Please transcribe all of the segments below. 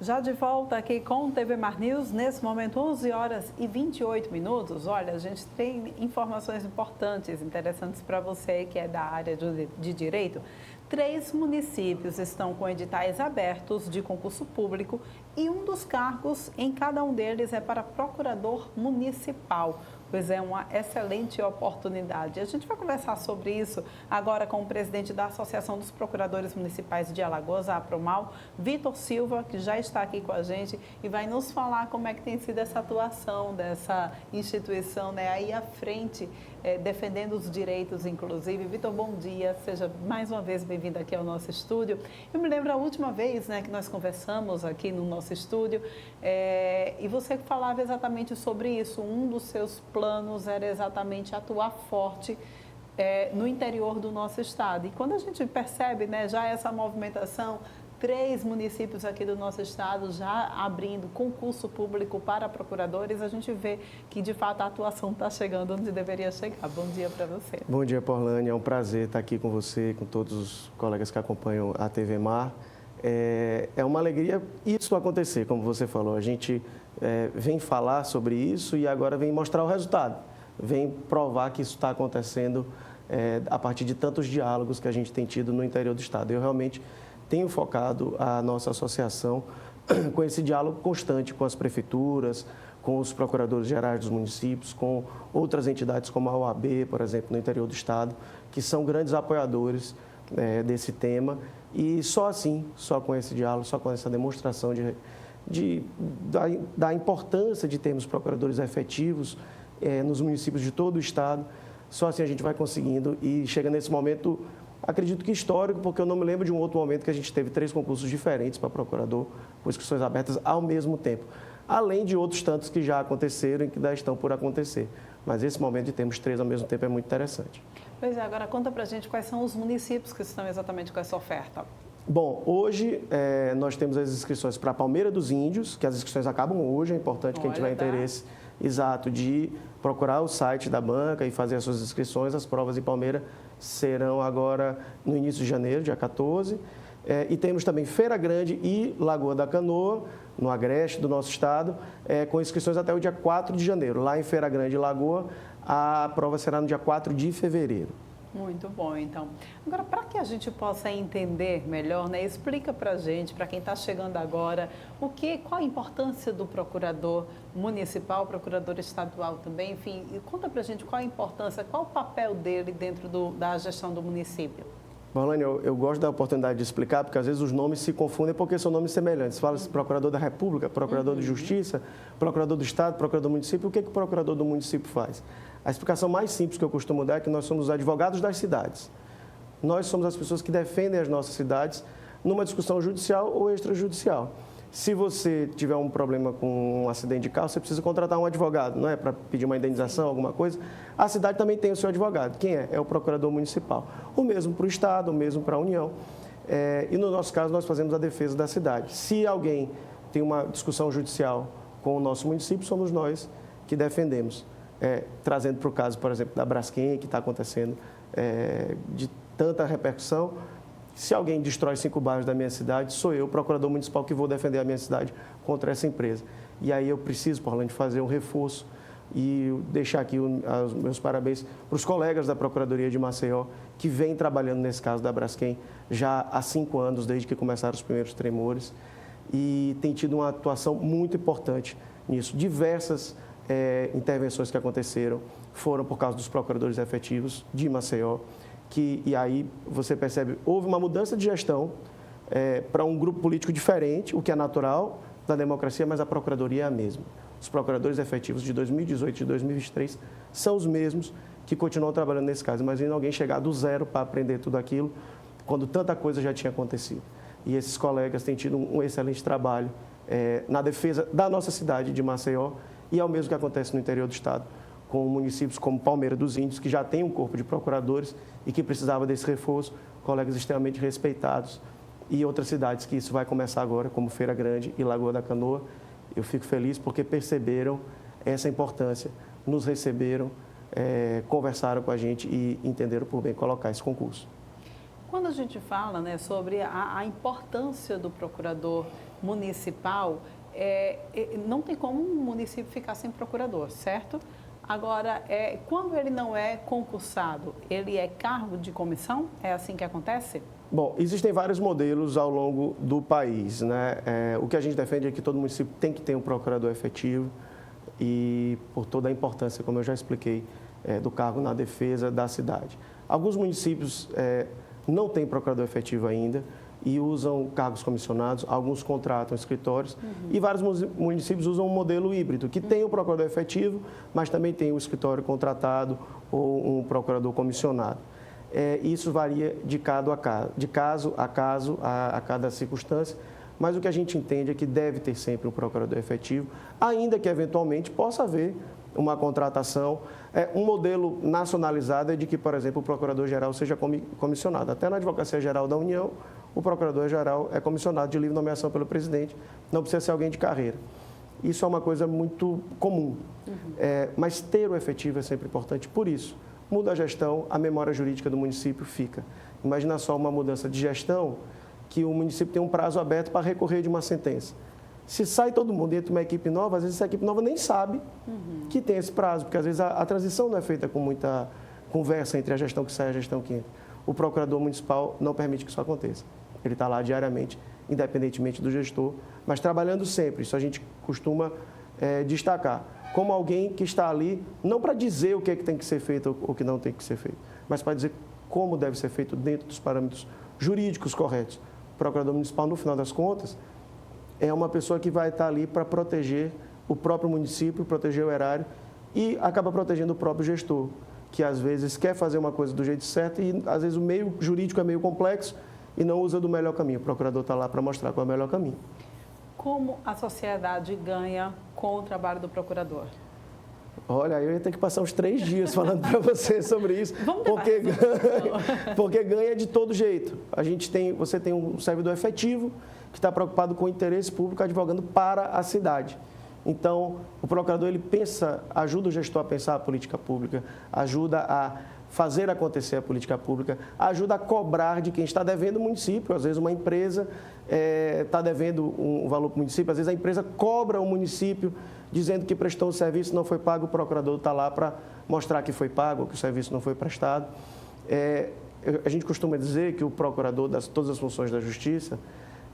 Já de volta aqui com o TV Mar News, nesse momento 11 horas e 28 minutos. Olha, a gente tem informações importantes, interessantes para você que é da área de direito. 3 municípios estão com editais abertos de concurso público e um dos cargos em cada um deles é para procurador municipal. Pois é, uma excelente oportunidade. A gente vai conversar sobre isso agora com o presidente da Associação dos Procuradores Municipais de Alagoas, a APROMAL, Vitor Silva, que já está aqui com a gente e vai nos falar como é que tem sido essa atuação dessa instituição, né, aí à frente, defendendo os direitos, inclusive. Vitor, bom dia, seja mais uma vez bem-vindo aqui ao nosso estúdio. Eu me lembro a última vez, né, que nós conversamos aqui no nosso estúdio e você falava exatamente sobre isso. Um dos seus planos era exatamente atuar forte no interior do nosso estado. E quando a gente percebe, né, já essa movimentação, 3 municípios aqui do nosso estado já abrindo concurso público para procuradores, a gente vê que, de fato, a atuação está chegando onde deveria chegar. Bom dia para você. Bom dia, Porlane. É um prazer estar aqui com você, com todos os colegas que acompanham a TV Mar. É uma alegria isso acontecer, como você falou. A gente vem falar sobre isso e agora vem mostrar o resultado. Vem provar que isso está acontecendo a partir de tantos diálogos que a gente tem tido no interior do estado. Eu realmente tenho focado a nossa associação com esse diálogo constante com as prefeituras, com os procuradores gerais dos municípios, com outras entidades como a OAB, por exemplo, no interior do estado, que são grandes apoiadores desse tema. E só assim, só com esse diálogo, só com essa demonstração da importância de termos procuradores efetivos nos municípios de todo o estado, só assim a gente vai conseguindo e chega nesse momento, acredito que histórico, porque eu não me lembro de um outro momento que a gente teve 3 concursos diferentes para procurador, com inscrições abertas ao mesmo tempo. Além de outros tantos que já aconteceram e que ainda estão por acontecer. Mas esse momento de termos 3 ao mesmo tempo é muito interessante. Pois é, agora conta pra gente quais são os municípios que estão exatamente com essa oferta. Bom, hoje nós temos as inscrições para Palmeira dos Índios, que as inscrições acabam hoje, é importante quem tiver interesse exato de procurar o site da banca e fazer as suas inscrições. As provas em Palmeira serão agora no início de janeiro, dia 14. E temos também Feira Grande e Lagoa da Canoa, no agreste do nosso estado, com inscrições até o dia 4 de janeiro. Lá em Feira Grande e Lagoa, a prova será no dia 4 de fevereiro. Muito bom, então. Agora, para que a gente possa entender melhor, né, explica para a gente, para quem está chegando agora, qual a importância do procurador municipal, procurador estadual também, enfim, e conta para a gente qual a importância, qual o papel dele dentro da gestão do município. Marlane, eu gosto da oportunidade de explicar, porque às vezes os nomes se confundem porque são nomes semelhantes. Fala-se procurador da República, procurador de Justiça, procurador do Estado, procurador do município. O que o procurador do município faz? A explicação mais simples que eu costumo dar é que nós somos os advogados das cidades. Nós somos as pessoas que defendem as nossas cidades numa discussão judicial ou extrajudicial. Se você tiver um problema com um acidente de carro, você precisa contratar um advogado, não é? Para pedir uma indenização, alguma coisa. A cidade também tem o seu advogado. Quem é? É o procurador municipal. O mesmo para o Estado, o mesmo para a União. E no nosso caso, nós fazemos a defesa da cidade. Se alguém tem uma discussão judicial com o nosso município, somos nós que defendemos. Trazendo para o caso, por exemplo, da Braskem, que está acontecendo de tanta repercussão. Se alguém destrói 5 bairros da minha cidade, sou eu, procurador municipal, que vou defender a minha cidade contra essa empresa. E aí eu preciso, Porlane, fazer um reforço e deixar aqui os meus parabéns para os colegas da Procuradoria de Maceió, que vêm trabalhando nesse caso da Braskem já há 5 anos, desde que começaram os primeiros tremores, e tem tido uma atuação muito importante nisso. Diversas intervenções que aconteceram foram por causa dos procuradores efetivos de Maceió, e aí você percebe, houve uma mudança de gestão para um grupo político diferente, o que é natural da democracia, mas a Procuradoria é a mesma. Os procuradores efetivos de 2018 e de 2023 são os mesmos que continuam trabalhando nesse caso. Imagina alguém chegar do zero para aprender tudo aquilo, quando tanta coisa já tinha acontecido. E esses colegas têm tido um excelente trabalho na defesa da nossa cidade de Maceió, e é o mesmo que acontece no interior do estado, com municípios como Palmeira dos Índios, que já tem um corpo de procuradores e que precisava desse reforço, colegas extremamente respeitados, e outras cidades que isso vai começar agora, como Feira Grande e Lagoa da Canoa. Eu fico feliz porque perceberam essa importância, nos receberam, conversaram com a gente e entenderam por bem colocar esse concurso. Quando a gente fala, né, sobre a importância do procurador municipal, não tem como um município ficar sem procurador, certo? Agora, quando ele não é concursado, ele é cargo de comissão? É assim que acontece? Bom, existem vários modelos ao longo do país, né? O que a gente defende é que todo município tem que ter um procurador efetivo e por toda a importância, como eu já expliquei, do cargo na defesa da cidade. Alguns municípios não têm procurador efetivo ainda e usam cargos comissionados, alguns contratam escritórios e vários municípios usam um modelo híbrido, que tem o procurador efetivo, mas também tem o escritório contratado ou um procurador comissionado. Isso varia de caso a caso, a cada circunstância, mas o que a gente entende é que deve ter sempre um procurador efetivo, ainda que eventualmente possa haver uma contratação. Um modelo nacionalizado é de que, por exemplo, o procurador-geral seja comissionado. Até na Advocacia Geral da União, o procurador-geral é comissionado de livre nomeação pelo presidente, não precisa ser alguém de carreira. Isso é uma coisa muito comum, mas ter o efetivo é sempre importante. Por isso, muda a gestão, a memória jurídica do município fica. Imagina só uma mudança de gestão, que o município tem um prazo aberto para recorrer de uma sentença. Se sai todo mundo e entra uma equipe nova, às vezes essa equipe nova nem sabe que tem esse prazo, porque às vezes a transição não é feita com muita conversa entre a gestão que sai e a gestão que entra. O procurador municipal não permite que isso aconteça. Ele está lá diariamente, independentemente do gestor, mas trabalhando sempre. Isso a gente costuma destacar, como alguém que está ali, não para dizer o que é que tem que ser feito ou o que não tem que ser feito, mas para dizer como deve ser feito dentro dos parâmetros jurídicos corretos. O procurador municipal, no final das contas, é uma pessoa que vai estar ali para proteger o próprio município, proteger o erário e acaba protegendo o próprio gestor, que às vezes quer fazer uma coisa do jeito certo e às vezes o meio jurídico é meio complexo e não usa do melhor caminho. O procurador está lá para mostrar qual é o melhor caminho. Como a sociedade ganha com o trabalho do procurador? Olha, eu ia ter que passar uns 3 dias falando para você sobre isso, porque ganha de todo jeito. Você tem um servidor efetivo que está preocupado com o interesse público, advogando para a cidade. Então, o procurador ele ajuda o gestor a pensar a política pública, ajuda a fazer acontecer a política pública, ajuda a cobrar de quem está devendo o município. Às vezes uma empresa está devendo um valor para o município, às vezes a empresa cobra o município dizendo que prestou um serviço e não foi pago, o procurador está lá para mostrar que foi pago, que o serviço não foi prestado. A gente costuma dizer que o procurador, todas as funções da justiça,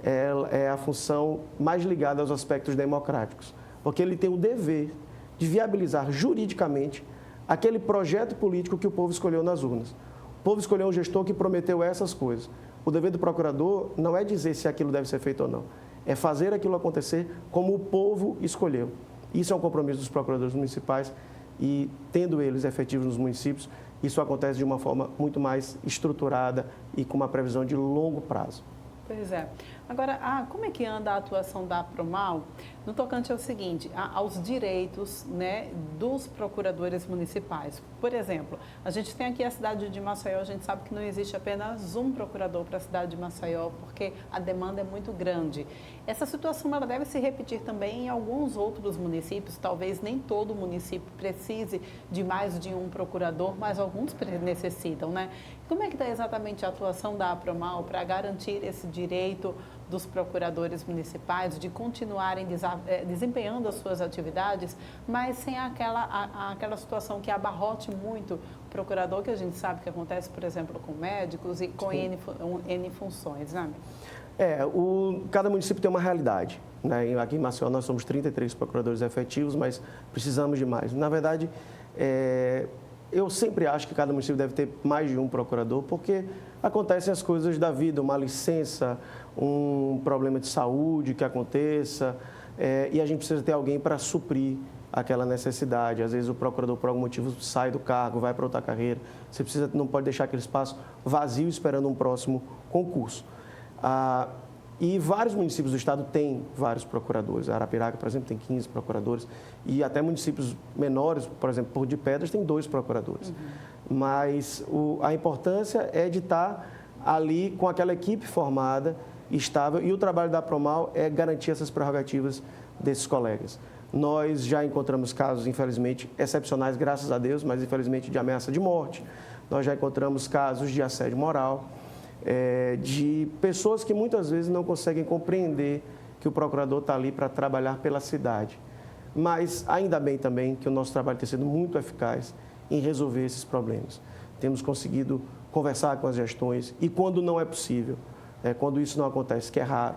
é a função mais ligada aos aspectos democráticos, porque ele tem o dever de viabilizar juridicamente aquele projeto político que o povo escolheu nas urnas. O povo escolheu um gestor que prometeu essas coisas. O dever do procurador não é dizer se aquilo deve ser feito ou não, é fazer aquilo acontecer como o povo escolheu. Isso é um compromisso dos procuradores municipais e, tendo eles efetivos nos municípios, isso acontece de uma forma muito mais estruturada e com uma previsão de longo prazo. Pois é. Agora, como é que anda a atuação da APROMAL no tocante ao seguinte, aos direitos, né, dos procuradores municipais? Por exemplo, a gente tem aqui a cidade de Maceió, a gente sabe que não existe apenas um procurador para a cidade de Maceió, porque a demanda é muito grande. Essa situação ela deve se repetir também em alguns outros municípios, talvez nem todo município precise de mais de um procurador, mas alguns necessitam, né? Como é que está exatamente a atuação da APROMAL para garantir esse direito dos procuradores municipais de continuarem desempenhando as suas atividades, mas sem aquela situação que abarrote muito o procurador, que a gente sabe que acontece, por exemplo, com médicos e com N funções, né? Cada município tem uma realidade, né? Aqui em Maceió nós somos 33 procuradores efetivos, mas precisamos de mais. Na verdade, eu sempre acho que cada município deve ter mais de um procurador, porque acontecem as coisas da vida, uma licença, um problema de saúde que aconteça, e a gente precisa ter alguém para suprir aquela necessidade. Às vezes o procurador, por algum motivo, sai do cargo, vai para outra carreira. Você não pode deixar aquele espaço vazio esperando um próximo concurso. E vários municípios do estado têm vários procuradores. A Arapiraca, por exemplo, tem 15 procuradores. E até municípios menores, por exemplo, Porto de Pedras, tem 2 procuradores. Mas a importância é de estar ali com aquela equipe formada, estável. E o trabalho da APROMAL é garantir essas prerrogativas desses colegas. Nós já encontramos casos, infelizmente, excepcionais, graças a Deus, mas infelizmente de ameaça de morte. Nós já encontramos casos de assédio moral. De pessoas que muitas vezes não conseguem compreender que o procurador está ali para trabalhar pela cidade. Mas ainda bem também que o nosso trabalho tem sido muito eficaz em resolver esses problemas. Temos conseguido conversar com as gestões e, quando não é possível, quando isso não acontece, que é raro,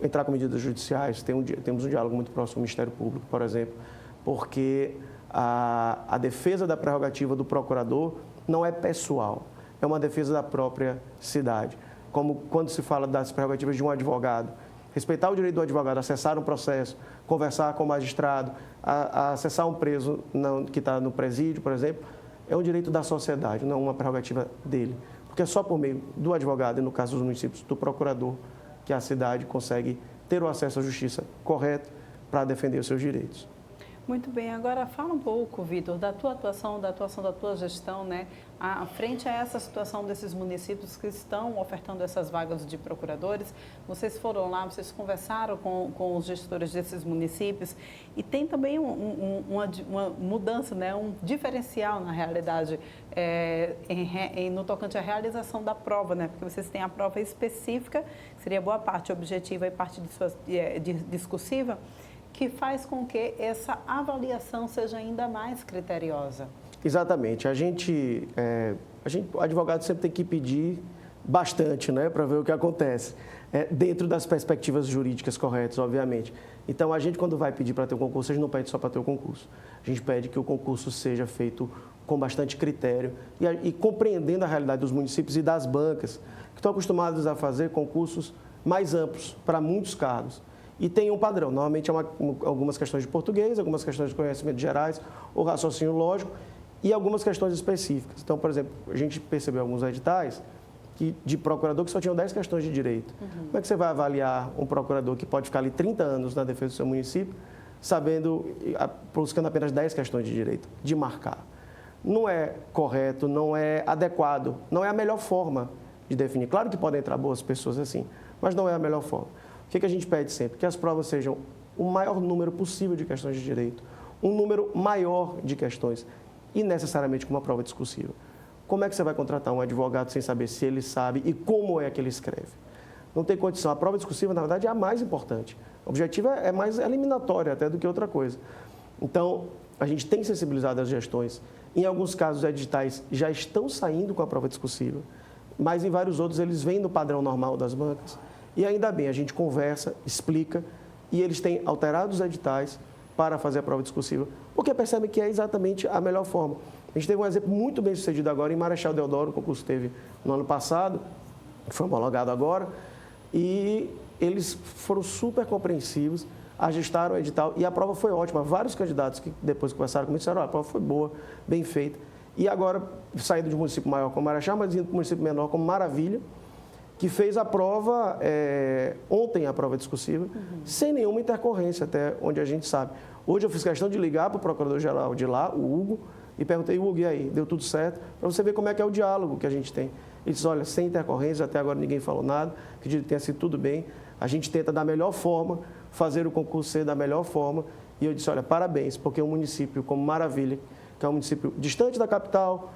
entrar com medidas judiciais. Temos um diálogo muito próximo com o Ministério Público, por exemplo, porque a defesa da prerrogativa do procurador não é pessoal, é uma defesa da própria cidade. Como quando se fala das prerrogativas de um advogado, respeitar o direito do advogado a acessar um processo, conversar com o magistrado, a acessar um preso que está no presídio, por exemplo, é um direito da sociedade, não uma prerrogativa dele. Porque é só por meio do advogado, e no caso dos municípios, do procurador, que a cidade consegue ter o acesso à justiça correto para defender os seus direitos. Muito bem, agora fala um pouco, Vitor, da tua atuação, da tua gestão, né, frente a essa situação desses municípios que estão ofertando essas vagas de procuradores. Vocês foram lá, vocês conversaram com os gestores desses municípios e tem também uma mudança, né, um diferencial na realidade no tocante à realização da prova, né, porque vocês têm a prova específica, que seria boa parte objetiva e parte discursiva, que faz com que essa avaliação seja ainda mais criteriosa. Exatamente. O advogado sempre tem que pedir bastante, né, para ver o que acontece, dentro das perspectivas jurídicas corretas, obviamente. Então, a gente, quando vai pedir para ter um concurso, a gente não pede só para ter o concurso. A gente pede que o concurso seja feito com bastante critério e compreendendo a realidade dos municípios e das bancas, que estão acostumados a fazer concursos mais amplos para muitos cargos. E tem um padrão, normalmente algumas questões de português, algumas questões de conhecimentos gerais, ou raciocínio lógico, e algumas questões específicas. Então, por exemplo, a gente percebeu alguns editais de procurador que só tinham 10 questões de direito. Como é que você vai avaliar um procurador que pode ficar ali 30 anos na defesa do seu município, buscando apenas 10 questões de direito, de marcar? Não é correto, não é adequado, não é a melhor forma de definir. Claro que podem entrar boas pessoas assim, mas não é a melhor forma. O que a gente pede sempre? Que as provas sejam o maior número possível de questões de direito, um número maior de questões, e necessariamente com uma prova discursiva. Como é que você vai contratar um advogado sem saber se ele sabe e como é que ele escreve? Não tem condição. A prova discursiva, na verdade, é a mais importante. O objetivo é mais eliminatório até do que outra coisa. Então, a gente tem sensibilizado as gestões. Em alguns casos, os editais já estão saindo com a prova discursiva, mas em vários outros eles vêm no padrão normal das bancas. E ainda bem, a gente conversa, explica, e eles têm alterado os editais para fazer a prova discursiva, porque percebem que é exatamente a melhor forma. A gente teve um exemplo muito bem sucedido agora em Marechal Deodoro, o concurso teve no ano passado, foi homologado agora, e eles foram super compreensivos, ajustaram o edital, e a prova foi ótima. Vários candidatos que depois conversaram comigo disseram, a prova foi boa, bem feita. E agora, saindo de um município maior como Marechal, mas indo para um município menor como Maravilha, que fez a prova, ontem a prova discursiva, sem nenhuma intercorrência, até onde a gente sabe. Hoje eu fiz questão de ligar para o procurador-geral de lá, o Hugo, e perguntei, Hugo, e aí, deu tudo certo? Para você ver como é que é o diálogo que a gente tem. Ele disse, olha, sem intercorrência, até agora ninguém falou nada, acredito que tenha sido tudo bem. A gente tenta da melhor forma, fazer o concurso ser da melhor forma. E eu disse, olha, parabéns, porque um município como Maravilha, que é um município distante da capital,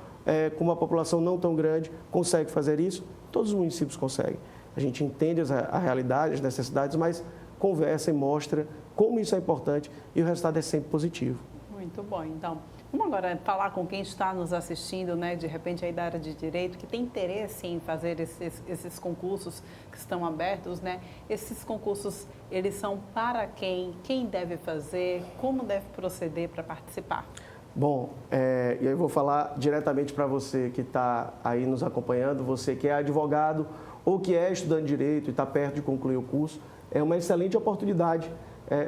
com uma população não tão grande, consegue fazer isso. Todos os municípios conseguem. A gente entende a realidade, as necessidades, mas conversa e mostra como isso é importante e o resultado é sempre positivo. Muito bom. Então, vamos agora falar com quem está nos assistindo, né, de repente aí da área de direito, que tem interesse em fazer esses concursos que estão abertos, né? Esses concursos, eles são para quem? Quem deve fazer? Como deve proceder para participar? Bom, eu vou falar diretamente para você que está aí nos acompanhando, você que é advogado ou que é estudante de direito e está perto de concluir o curso. É uma excelente oportunidade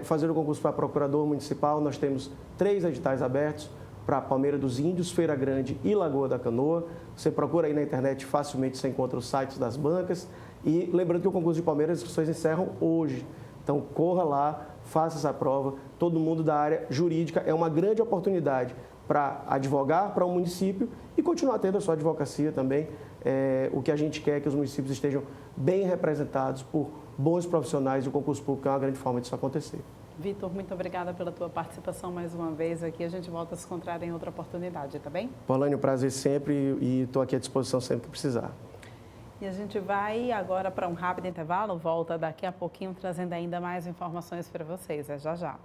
fazer o concurso para procurador municipal. Nós temos 3 editais abertos para Palmeira dos Índios, Feira Grande e Lagoa da Canoa. Você procura aí na internet, facilmente você encontra os sites das bancas. E lembrando que o concurso de Palmeira, as inscrições encerram hoje. Então, corra lá, faça essa prova. Todo mundo da área jurídica é uma grande oportunidade para advogar para um município e continuar tendo a sua advocacia também. O que a gente quer é que os municípios estejam bem representados por bons profissionais e o concurso público é uma grande forma disso acontecer. Vitor, muito obrigada pela tua participação mais uma vez aqui. A gente volta a se encontrar em outra oportunidade, tá bem? Paulane, um prazer sempre e estou aqui à disposição sempre que precisar. E a gente vai agora para um rápido intervalo, volta daqui a pouquinho trazendo ainda mais informações para vocês. É já já.